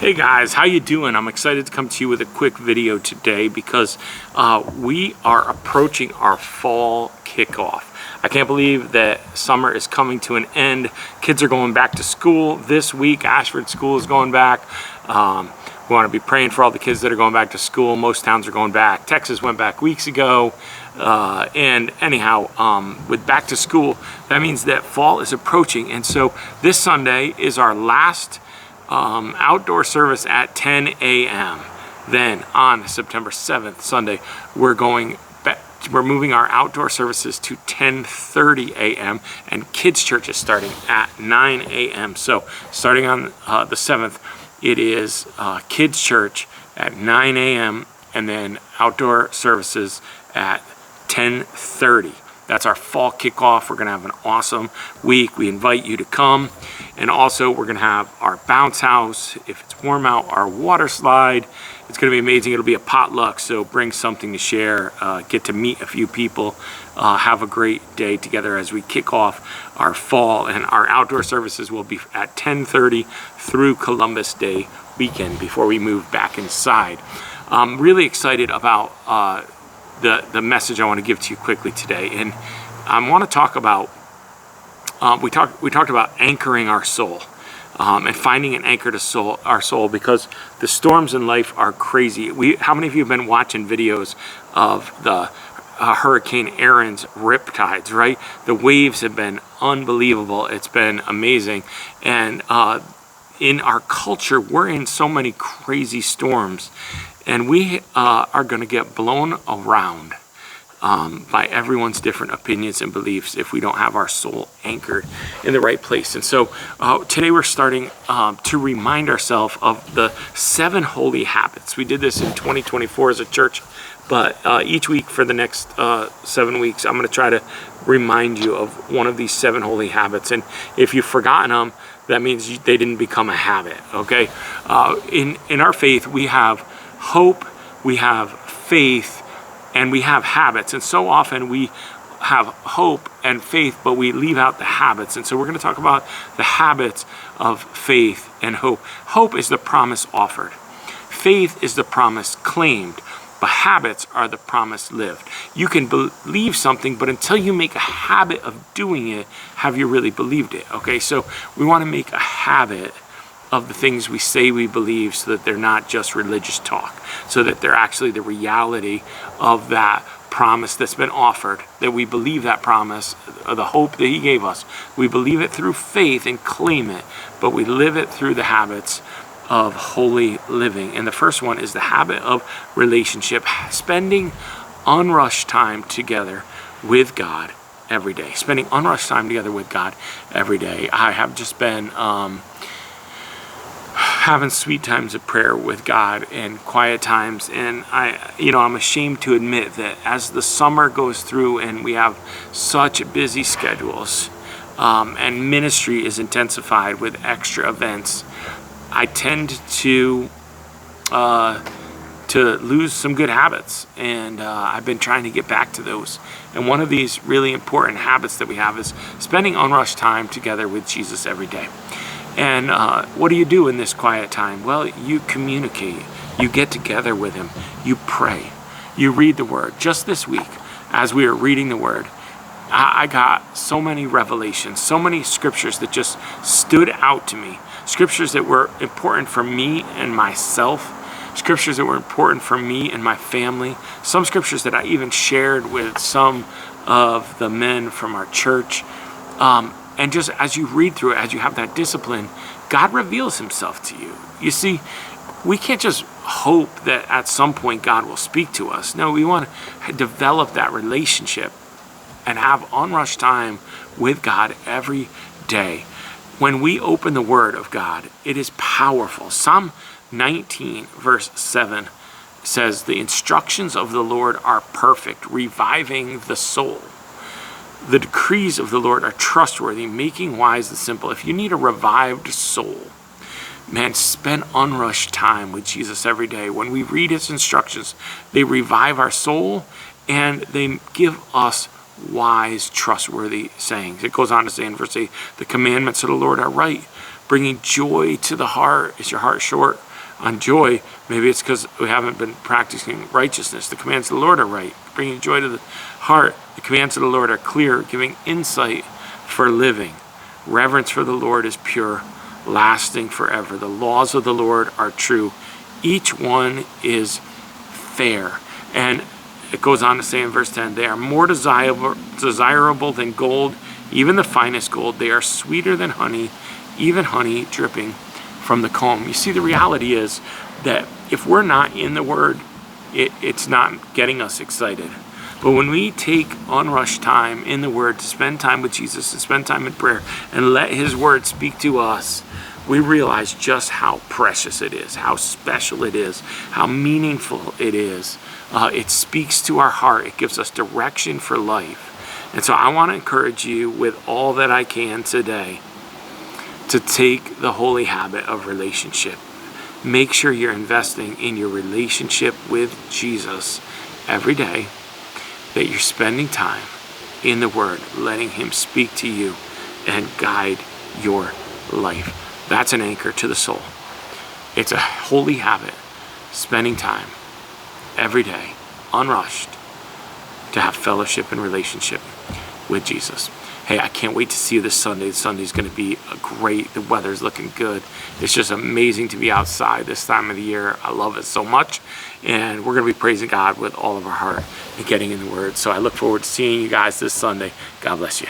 Hey guys, how you doing? I'm excited to come to you with a quick video today because we are approaching our fall kickoff. I can't believe that summer is coming to an end. Kids are going back to school this week. Ashford School is going back. We want to be praying for all the kids that are going back to school. Most towns are going back. Texas went back weeks ago. And anyhow, with back to school, that means that fall is approaching. And so this Sunday is our last outdoor service at 10 a.m. Then on September 7th, Sunday, we're moving our outdoor services to 10:30 a.m. and kids church is starting at 9 a.m. So starting on the 7th, it is kids church at 9 a.m. and then outdoor services at 10:30. That's our fall kickoff. We're going to have an awesome week. We invite you to come. And also we're going to have our bounce house. If it's warm out, our water slide. It's going to be amazing. It'll be a potluck, so bring something to share. Get to meet a few people. Have a great day together as we kick off our fall. And our outdoor services will be at 10:30 through Columbus Day weekend before we move back inside. I'm really excited about the message I want to give to you quickly today, and I want to talk about we talked about anchoring our soul and finding an anchor to our soul, because the storms in life are crazy. How many of you have been watching videos of the Hurricane Aaron's riptides, right? The waves have been unbelievable. It's been amazing. And in our culture, we're in so many crazy storms, and we are going to get blown around by everyone's different opinions and beliefs if we don't have our soul anchored in the right place. And so today we're starting to remind ourselves of the 7 holy habits. We did this in 2024 as a church, but each week for the next 7 weeks, I'm going to try to remind you of one of these 7 holy habits. And if you've forgotten them, that means they didn't become a habit, okay? In our faith, we have hope, we have faith, and we have habits. And so often we have hope and faith, but we leave out the habits. And so we're going to talk about the habits of faith and hope. Hope is the promise offered. Faith is the promise claimed. But habits are the promise lived. You can believe something, but until you make a habit of doing it, have you really believed it? Okay, so we want to make a habit of the things we say we believe, so that they're not just religious talk, so that they're actually the reality of that promise that's been offered, that we believe that promise, the hope that he gave us. We believe it through faith and claim it, but we live it through the habits of holy living. And the first one is the habit of relationship, spending unrushed time together with God every day. Spending unrushed time together with God every day. I have just been having sweet times of prayer with God and quiet times, and I'm ashamed to admit that as the summer goes through and we have such busy schedules and ministry is intensified with extra events, I tend to lose some good habits, and I've been trying to get back to those. And one of these really important habits that we have is spending unrushed time together with Jesus every day. And what do you do in this quiet time? Well, you communicate. You get together with him. You pray. You read the word. Just this week, as we were reading the word, I got so many revelations, so many scriptures that just stood out to me. Scriptures that were important for me and myself. Scriptures that were important for me and my family. Some scriptures that I even shared with some of the men from our church. And just as you read through it, as you have that discipline, God reveals himself to you. You see, we can't just hope that at some point God will speak to us. No, we want to develop that relationship and have unrushed time with God every day. When we open the word of God, it is powerful. Psalm 19 verse 7 says, "The instructions of the Lord are perfect, reviving the soul. The decrees of the Lord are trustworthy, making wise the simple." If you need a revived soul, man, spend unrushed time with Jesus every day. When we read his instructions, they revive our soul and they give us wise, trustworthy sayings. It goes on to say in verse 8, "The commandments of the Lord are right, bringing joy to the heart." Is your heart short On joy, maybe it's because we haven't been practicing righteousness. The commands of the Lord are right, bringing joy to the heart. The commands of the Lord are clear, giving insight for living. Reverence for the Lord is pure, lasting forever. The laws of the Lord are true. Each one is fair. And it goes on to say in verse 10, they are more desirable than gold, even the finest gold. They are sweeter than honey, even honey dripping from the comb. You see, the reality is that if we're not in the Word, it's not getting us excited. But when we take unrushed time in the Word to spend time with Jesus, to spend time in prayer, and let His Word speak to us, we realize just how precious it is, how special it is, how meaningful it is. It speaks to our heart. It gives us direction for life. And so I want to encourage you with all that I can today to take the holy habit of relationship. Make sure you're investing in your relationship with Jesus every day, that you're spending time in the Word, letting Him speak to you and guide your life. That's an anchor to the soul. It's a holy habit, spending time every day, unrushed, to have fellowship and relationship with Jesus. Hey, I can't wait to see you this Sunday. Sunday's going to be great. The weather's looking good. It's just amazing to be outside this time of the year. I love it so much. And we're going to be praising God with all of our heart and getting in the Word. So I look forward to seeing you guys this Sunday. God bless you.